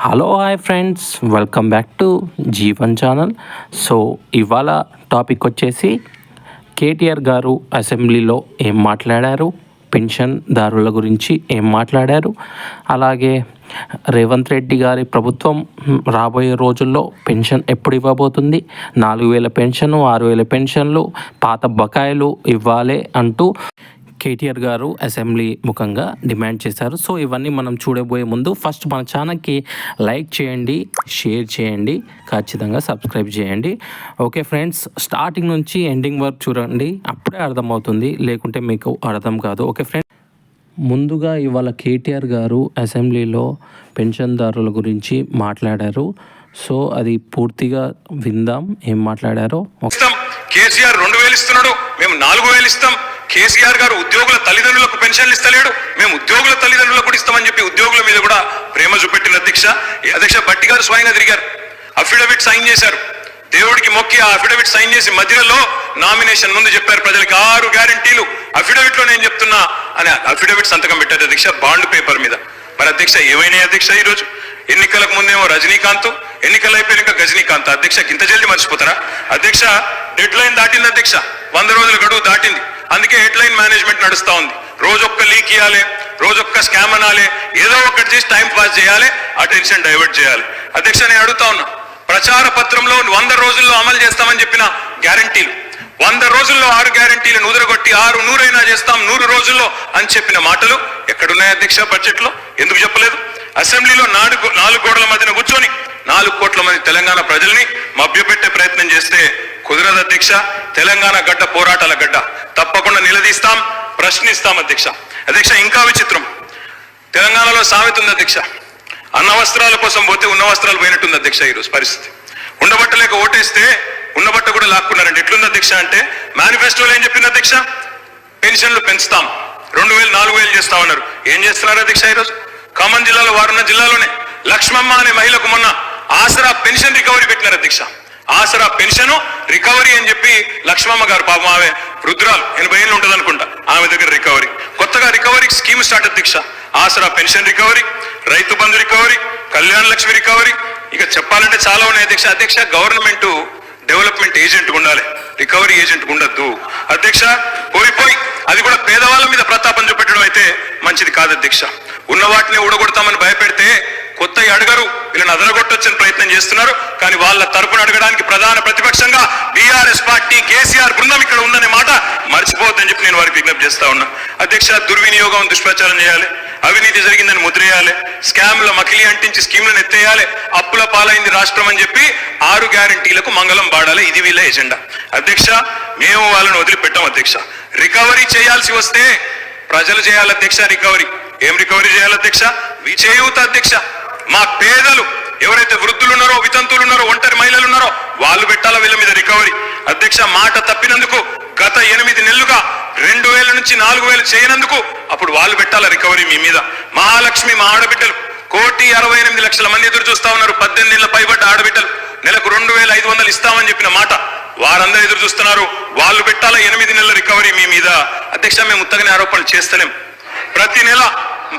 Hello hi friends, welcome back to Jeevan channel. So ఇవాళ topic వచ్చేసి కేటీఆర్ గారు అసెంబ్లీలో ఏం మాట్లాడారు, పెన్షన్దారుల గురించి ఏం మాట్లాడారు, అలాగే రేవంత్ రెడ్డి గారి ప్రభుత్వం రాబోయే రోజుల్లో పెన్షన్ ఎప్పుడు ఇవ్వబోతుంది, 4,000 పెన్షన్, 6,000 పెన్షన్లు, పాత బకాయిలు ఇవ్వాలి అంటూ కేటీఆర్ గారు అసెంబ్లీ ముఖంగా డిమాండ్ చేశారు. సో ఇవన్నీ మనం చూడబోయే ముందు ఫస్ట్ మన ఛానల్కి లైక్ చేయండి, షేర్ చేయండి, ఖచ్చితంగా సబ్స్క్రైబ్ చేయండి. ఓకే ఫ్రెండ్స్, స్టార్టింగ్ నుంచి ఎండింగ్ వరకు చూడండి, అప్పుడే అర్థమవుతుంది, లేకుంటే మీకు అర్థం కాదు. ఓకే ఫ్రెండ్స్, ముందుగా ఇవాళ కేటీఆర్ గారు అసెంబ్లీలో పెన్షన్దారుల గురించి మాట్లాడారు. సో అది పూర్తిగా విందాం ఏం మాట్లాడారో. కేసీఆర్ 2,000 ఇస్తున్నాడు, మేము 4,000 ఇస్తాం. కేసీఆర్ గారు ఉద్యోగుల తల్లిదండ్రులకు పెన్షన్లు ఇస్తలేడు, మేము ఉద్యోగుల తల్లిదండ్రులకు కూడా ఇస్తామని చెప్పి ఉద్యోగుల మీద కూడా ప్రేమ చూపెట్టిన అధ్యక్ష భట్టి గారు స్వయంగా తిరిగారు, అఫిడవిట్ సైన్ చేశారు. దేవుడికి మొక్కి ఆ అఫిడవిట్ సైన్ చేసి మధ్యలో నామినేషన్ ముందు చెప్పారు ప్రజలకి 6 గ్యారంటీలు అఫిడవిట్ లో నేను చెప్తున్నా అని అఫిడవిట్ సంతకం పెట్టారు అధ్యక్ష, బాండ్ పేపర్ మీద. మరి అధ్యక్ష ఏమైనా అధ్యక్ష ఈరోజు ఎన్నికలకు ముందేమో రజనీకాంత్, ఎన్నికలు అయిపోయాక గజనీకాంత్. అధ్యక్ష ఇంత జల్దీ మర్చిపోతారా అధ్యక్ష? డెడ్ లైన్ దాటింది అధ్యక్ష, 100 రోజుల గడువు దాటింది. అందుకే హెడ్ లైన్ మేనేజ్మెంట్ నడుస్తా ఉంది. రోజొక్క లీక్ ఇవ్వాలి, రోజొక్క స్కామ్ అనాలి, ఏదో ఒకటి చేసి టైం పాస్ చేయాలి, అటెన్షన్ డైవర్ట్ చేయాలి. అధ్యక్ష నేను అడుగుతా ఉన్నా, ప్రచార పత్రంలో 100 రోజుల్లో అమలు చేస్తామని చెప్పిన గ్యారంటీలు, 100 రోజుల్లో 6 గ్యారంటీలను ఉదరగొట్టి 100 చేస్తాం 100 రోజుల్లో అని చెప్పిన మాటలు ఎక్కడున్నాయి అధ్యక్ష? బడ్జెట్ లో ఎందుకు చెప్పలేదు? అసెంబ్లీలో 4 గోడల మధ్యన కూర్చొని 4 కోట్ల మంది తెలంగాణ ప్రజల్ని మభ్యపెట్టే ప్రయత్నం చేస్తే కుదరదు అధ్యక్ష. తెలంగాణ గడ్డ పోరాటాల గడ్డ, తప్పకుండా నిలదీస్తాం, ప్రశ్నిస్తాం అధ్యక్ష. అధ్యక్ష ఇంకా విచిత్రం, తెలంగాణలో సామెత ఉంది అధ్యక్ష, అన్న వస్త్రాల కోసం పోతే ఉన్న వస్త్రాలు పోయినట్టుంది అధ్యక్ష. ఈరోజు పరిస్థితి, ఉండబట్టలేక ఓటేస్తే ఉన్నబట్ట కూడా లాక్కున్నారండి. ఎట్లుంది అధ్యక్ష అంటే, మేనిఫెస్టోలో ఏం చెప్పింది అధ్యక్ష? పెన్షన్లు పెంచుతాం, 2,000 4,000 చేస్తామన్నారు. ఏం చేస్తున్నారు అధ్యక్ష? ఈరోజు ఖమ్మం జిల్లాలో వారున్న జిల్లాలోనే లక్ష్మమ్మ అనే మహిళకు మొన్న ఆసరా పెన్షన్ రికవరీ పెట్టినారు అధ్యక్ష. ఆసరా పెన్షన్ రికవరీ అని చెప్పి లక్ష్మమ్మ గారు, పాపం ఆమె వృద్ధురాలు, 80 ఏళ్ళు ఉంటుంది అనుకుంటా, ఆమె దగ్గర రికవరీ, కొత్తగా రికవరీ స్కీమ్ స్టార్ట్ అధ్యక్ష. ఆసరా pension recovery, Rythu Bandhu recovery, Kalyana Lakshmi recovery, ఇక చెప్పాలంటే చాలా ఉన్నాయి అధ్యక్ష. అధ్యక్ష గవర్నమెంట్ డెవలప్మెంట్ ఏజెంట్ ఉండాలి, రికవరీ ఏజెంట్ ఉండద్దు అధ్యక్ష. పోయి అది కూడా పేదవాళ్ళ మీద ప్రతాపం చూపెట్టడం అయితే మంచిది కాదు అధ్యక్ష. ఉన్న వాటిని ఊడగొడతామని భయపెడితే కొత్తవి అడగరు, వీళ్ళని అదరగొట్టొచ్చని ప్రయత్నం చేస్తున్నారు. కానీ వాళ్ళ తరపున అడగడానికి ప్రధాన ప్రతిపక్షంగా బీఆర్ఎస్ పార్టీ, కేసీఆర్ బృందం ఇక్కడ ఉందనే మాట మర్చిపోవద్దని చెప్పి నేను వారికి విజ్ఞప్తి చేస్తా ఉన్నా అధ్యక్ష. దుర్వినియోగం, దుష్ప్రచారం చేయాలి, అవినీతి జరిగిందని ముద్రేయాలి, స్కామ్ల మకిలి అంటించి స్కీమ్లను ఎత్తేయాలి, అప్పుల పాలైంది రాష్ట్రం అని చెప్పి 6 గ్యారంటీలకు మంగళం పాడాలి. ఇది వీళ్ళ ఎజెండా అధ్యక్ష. మేము వాళ్ళని వదిలిపెట్టాం అధ్యక్ష. రికవరీ చేయాల్సి వస్తే ప్రజలు చేయాలి అధ్యక్ష. రికవరీ ఏం రికవరీ చేయాలి అధ్యక్ష? విచేయూత అధ్యక్ష. మా పేదలు ఎవరైతే వృద్ధులు ఉన్నారో, వితంతువులు ఉన్నారో, ఒంటరి మహిళలు ఉన్నారో వాళ్ళు పెట్టాల వీళ్ళ మీద రికవరీ అధ్యక్ష. మాట తప్పినందుకు గత 8 నెలలుగా 2,000 నుంచి 4,000 చేయనందుకు అప్పుడు వాళ్ళు పెట్టాల రికవరీ మీ మీద. మహాలక్ష్మి, మా ఆడబిడ్డలు 1,68,00,000 మంది ఎదురు చూస్తా ఉన్నారు. 18 ఏళ్ల పైబడ్డ ఆడబిడ్డలు నెలకు 2,500 ఇస్తామని చెప్పిన మాట వారందరూ ఎదురు చూస్తున్నారు. వాళ్ళు పెట్టాల 8 నెలల రికవరీ మీ మీద అధ్యక్ష. మేము ఉత్తగానే ఆరోపణలు చేస్తలేం. ప్రతి నెల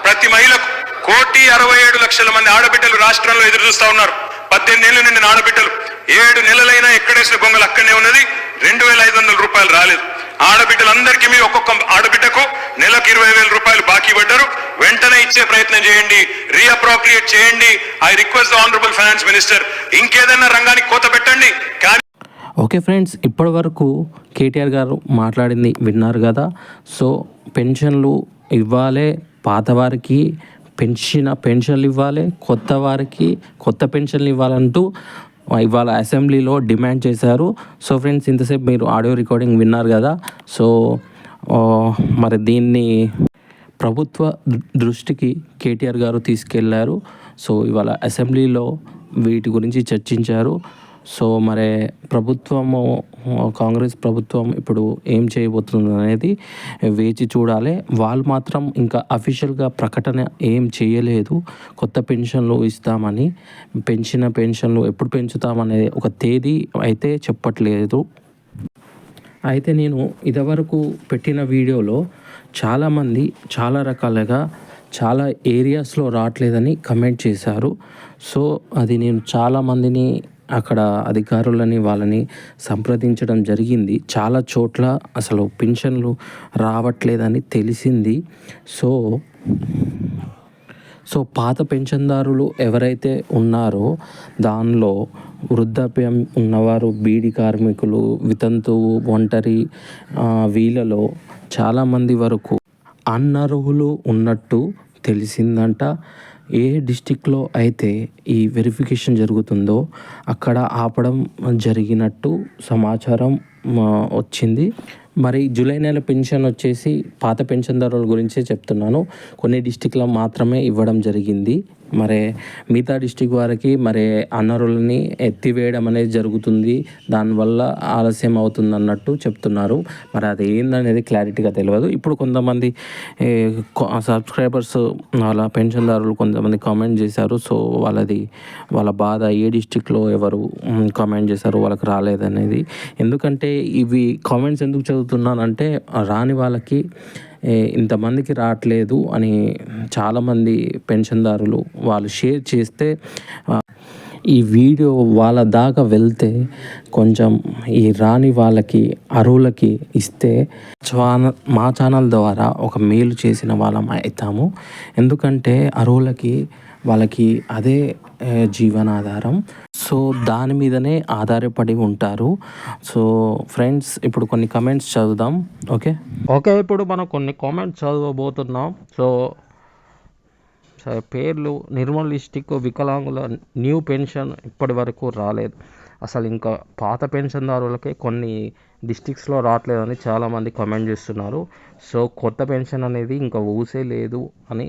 ప్రతి మహిళకు 1,67,00,000 మంది ఆడబిడ్డలు రాష్ట్రంలో ఎదురు చూస్తా ఉన్నారు. 18 ఏళ్ళు నిండిన ఆడబిడ్డలు 7 నెలలైనా ఎక్కడేసిన గొంగలు అక్కడనే ఉన్నది, 2,500 రూపాయలు రాలేదు. ఆడబిడ్డలందరికీ మీరు ఒక్కొక్క ఆడబిడ్డకు నెలకు 20,000 రూపాయలు బాకీ పడ్డారు. వెంటనే ఇచ్చే ప్రయత్నం చేయండి, రీఅప్రోప్రియేట్ చేయండి. I request the honourable finance minister, ఇంకేదైనా రంగానికి కోత పెట్టండి. ఓకే ఫ్రెండ్స్, ఇప్పటి వరకు కేటీఆర్ గారు మాట్లాడింది విన్నారు కదా. సో పెన్షన్లు ఇవ్వాలి, పాత వారికి పెన్షన్లు ఇవ్వాలి, కొత్త వారికి కొత్త పెన్షన్లు ఇవ్వాలంటూ ఇవాళ అసెంబ్లీలో డిమాండ్ చేశారు. సో ఫ్రెండ్స్, ఇంతసేపు మీరు ఆడియో రికార్డింగ్ విన్నారు కదా. సో మరి దీన్ని ప్రభుత్వ దృష్టికి కేటీఆర్ గారు తీసుకెళ్లారు. సో ఇవాళ అసెంబ్లీలో వీటి గురించి చర్చించారు. సో మరి ప్రభుత్వము, కాంగ్రెస్ ప్రభుత్వం ఇప్పుడు ఏం చేయబోతుంది అనేది వేచి చూడాలి. వాళ్ళు మాత్రం ఇంకా అఫీషియల్గా ప్రకటన ఏం చేయలేదు. కొత్త పెన్షన్లు ఇస్తామని, పెన్షన్లు ఎప్పుడు పెంచుతామనేది ఒక తేదీ అయితే చెప్పట్లేదు. అయితే నేను ఇదివరకు పెట్టిన వీడియోలో చాలామంది చాలా రకాలుగా చాలా ఏరియాస్లో రావట్లేదని కమెంట్ చేశారు. సో అది నేను చాలామందిని అక్కడ అధికారులని వాళ్ళని సంప్రదించడం జరిగింది. చాలా చోట్ల అసలు పింఛన్లు రావట్లేదని తెలిసింది. సో పాత పెన్షన్దారులు ఎవరైతే ఉన్నారో దానిలో వృద్ధాప్యం ఉన్నవారు, బీడీ కార్మికులు, వితంతువు, ఒంటరి వీళ్ళలో చాలామంది వరకు అనర్హులు ఉన్నట్టు తెలిసిందంట. ఏ డిస్టిక్లో అయితే ఈ వెరిఫికేషన్ జరుగుతుందో అక్కడ ఆపడం జరిగినట్టు సమాచారం వచ్చింది. మరి జూలై నెల పెన్షన్ వచ్చేసి పాత పెన్షన్దారుల గురించే చెప్తున్నాను. కొన్ని డిస్టిక్లో మాత్రమే ఇవ్వడం జరిగింది. మరి మిగతా డిస్టిక్ వారికి మరి అనర్హులని ఎత్తివేయడం అనేది జరుగుతుంది, దానివల్ల ఆలస్యం అవుతుంది అన్నట్టు చెప్తున్నారు. మరి అది ఏందనేది క్లారిటీగా తెలియదు. ఇప్పుడు కొంతమంది సబ్స్క్రైబర్స్ వాళ్ళ పెన్షన్దారులు కొంతమంది కామెంట్ చేశారు. సో వాళ్ళ బాధ ఏ డిస్టిక్లో ఎవరు కామెంట్ చేశారు వాళ్ళకి రాలేదనేది. ఎందుకంటే ఇవి కామెంట్స్ ఎందుకు చదువుతున్నానంటే రాని వాళ్ళకి ఇంతమందికి రావట్లేదు అని చాలామంది పెన్షన్దారులు వాళ్ళు షేర్ చేస్తే ఈ వీడియో వాళ్ళ దాకా వెళ్తే కొంచెం ఈ రాని వాళ్ళకి అర్హులకి ఇస్తే మా ఛానల్ ద్వారా ఒక మేలు చేసిన వాళ్ళం అవుతాము. ఎందుకంటే అర్హులకి వాళ్ళకి అదే జీవనాధారం. సో దాని మీదనే ఆధారపడి ఉంటారు. సో ఫ్రెండ్స్, ఇప్పుడు కొన్ని కమెంట్స్ చదువుదాం. ఓకే, ఇప్పుడు మనం కొన్ని కామెంట్స్ చదవబోతున్నాం. సో పేర్లు: నిర్మల్ డిస్టిక్ వికలాంగుల న్యూ పెన్షన్ ఇప్పటి వరకు రాలేదు. అసలు ఇంకా పాత పెన్షన్దారులకే కొన్ని డిస్టిక్స్లో రావట్లేదని చాలామంది కామెంట్ చేస్తున్నారు. సో కొత్త పెన్షన్ అనేది ఇంకా ఊసే లేదు అని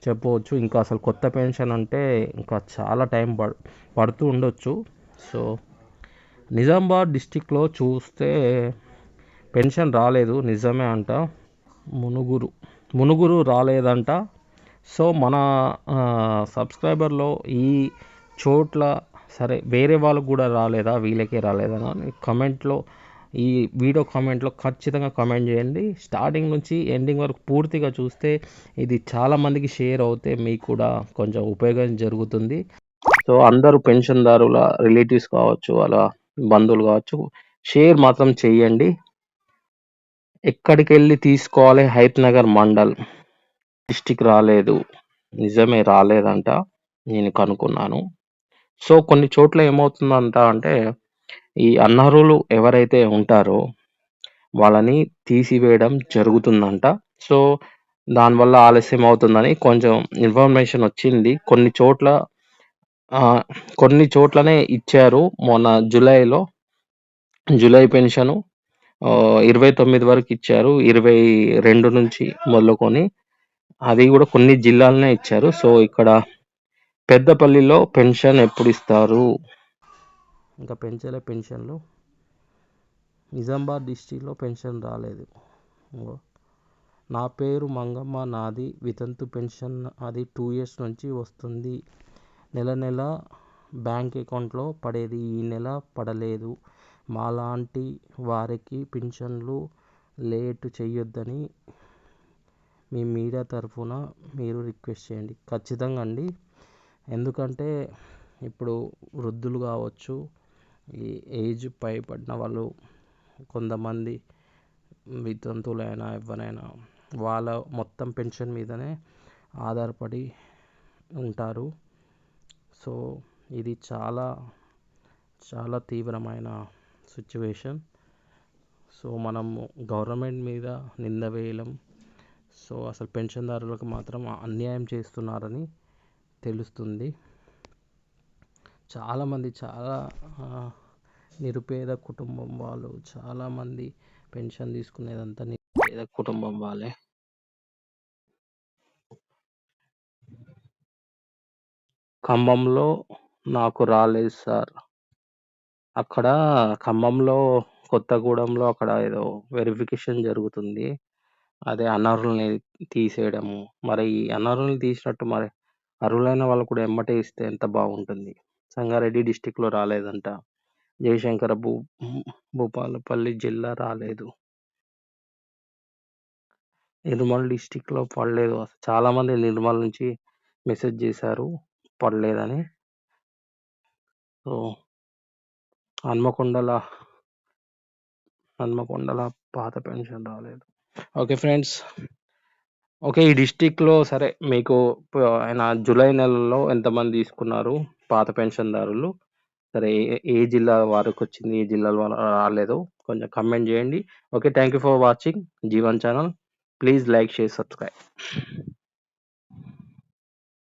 చెప్పవచ్చు. ఇంకా అసలు కొత్త పెన్షన్ అంటే ఇంకా చాలా టైం పడుతూ ఉండొచ్చు. సో నిజామాబాద్ డిస్టిక్లో చూస్తే పెన్షన్ రాలేదు, నిజమే అంట. మునుగురు రాలేదంట. సో మన సబ్స్క్రైబర్లో ఈ చోట్ల సరే వేరే వాళ్ళకు కూడా రాలేదా, వీళ్ళకే రాలేదా అని కమెంట్లో, ఈ వీడియో కామెంట్లో ఖచ్చితంగా కామెంట్ చేయండి. స్టార్టింగ్ నుంచి ఎండింగ్ వరకు పూర్తిగా చూస్తే ఇది చాలామందికి షేర్ అవుతే మీకు కూడా కొంచెం ఉపయోగం జరుగుతుంది. సో అందరూ పెన్షన్దారుల రిలేటివ్స్ కావచ్చు, వాళ్ళ బంధువులు కావచ్చు, షేర్ మాత్రం చెయ్యండి. ఎక్కడికి వెళ్ళి తీసుకోవాలి? హైత్ నగర్ మండల్ డిస్టిక్ రాలేదు, నిజమే రాలేదంట, నేను కనుక్కున్నాను. సో కొన్ని చోట్ల ఏమవుతుందంట అంటే ఈ అనర్హులు ఎవరైతే ఉంటారో వాళ్ళని తీసివేయడం జరుగుతుందంట. సో దానివల్ల ఆలస్యం అవుతుందని కొంచెం ఇన్ఫర్మేషన్ వచ్చింది. కొన్ని చోట్లనే ఇచ్చారు. మొన్న జూలై పెన్షను 29 వరకు ఇచ్చారు, 22 నుంచి మొదలుకొని. అది కూడా కొన్ని జిల్లాలనే ఇచ్చారు. సో ఇక్కడ పెద్దపల్లిలో పెన్షన్ ఎప్పుడు ఇస్తారు? ఇంకా పెంచలే పెన్షన్లు. నిజామాబాద్ డిస్టిక్లో పెన్షన్ రాలేదు. నా పేరు మంగమ్మ, నాది వితంతు పెన్షన్. అది 2 years నుంచి వస్తుంది. నెల బ్యాంక్ అకౌంట్లో పడేది, ఈ నెల పడలేదు. మాలాంటి వారికి పెన్షన్లు లేటు చేయొద్దని మీ మీడియా తరఫున మీరు రిక్వెస్ట్ చేయండి. ఖచ్చితంగా అండి, ఎందుకంటే ఇప్పుడు వృద్ధులు కావచ్చు, ఈ ఏజ్ పైబడిన వాళ్ళు, కొంతమంది వితంతువులైనా ఎవరైనా వాళ్ళ మొత్తం పెన్షన్ మీదనే ఆధారపడి ఉంటారు. సో ఇది చాలా చాలా తీవ్రమైన సిచ్యువేషన్. సో మనము గవర్నమెంట్ మీద నింద వేయలేం. సో అసలు పెన్షన్దారులకు మాత్రం అన్యాయం చేస్తున్నారని తెలుస్తుంది. చాలామంది చాలా నిరుపేద కుటుంబం వాళ్ళు, చాలామంది పెన్షన్ తీసుకునేదంతా నిరుపేద కుటుంబం వాళ్ళే. ఖమ్మంలో నాకు రాలేదు సార్. అక్కడ ఖమ్మంలో కొత్తగూడెంలో అక్కడ ఏదో వెరిఫికేషన్ జరుగుతుంది. అదే అనర్హుల్ని తీసేయడము. మరి ఈ అనర్హుల్ని తీసినట్టు మరి అర్హులైన వాళ్ళు కూడా ఎమ్మటే ఇస్తే ఎంత బాగుంటుంది. సంగారెడ్డి డిస్టిక్లో రాలేదంట. జయశంకర భూపాలపల్లి జిల్లా రాలేదు. నిర్మల్ డిస్టిక్‌లో పడలేదు. చాలామంది నిర్మల్ నుంచి మెసేజ్ చేశారు పడలేదని. సో, హన్మకొండల పాత పెన్షన్ రాలేదు. Okay friends. ఓకే. ఈ డిస్ట్రిక్ట్‌లో సరే మీకు ఆయన జూలై నెలలో ఎంతమంది తీసుకున్నారు పాత పెన్షన్‌దారులు? సరే ఏ జిల్లా వారికొచ్చింది? ఏ జిల్లాల రాలేదో కొంచెం కామెంట్ చేయండి. Okay. Thank you for watching Jeevan channel. Please like, share, subscribe.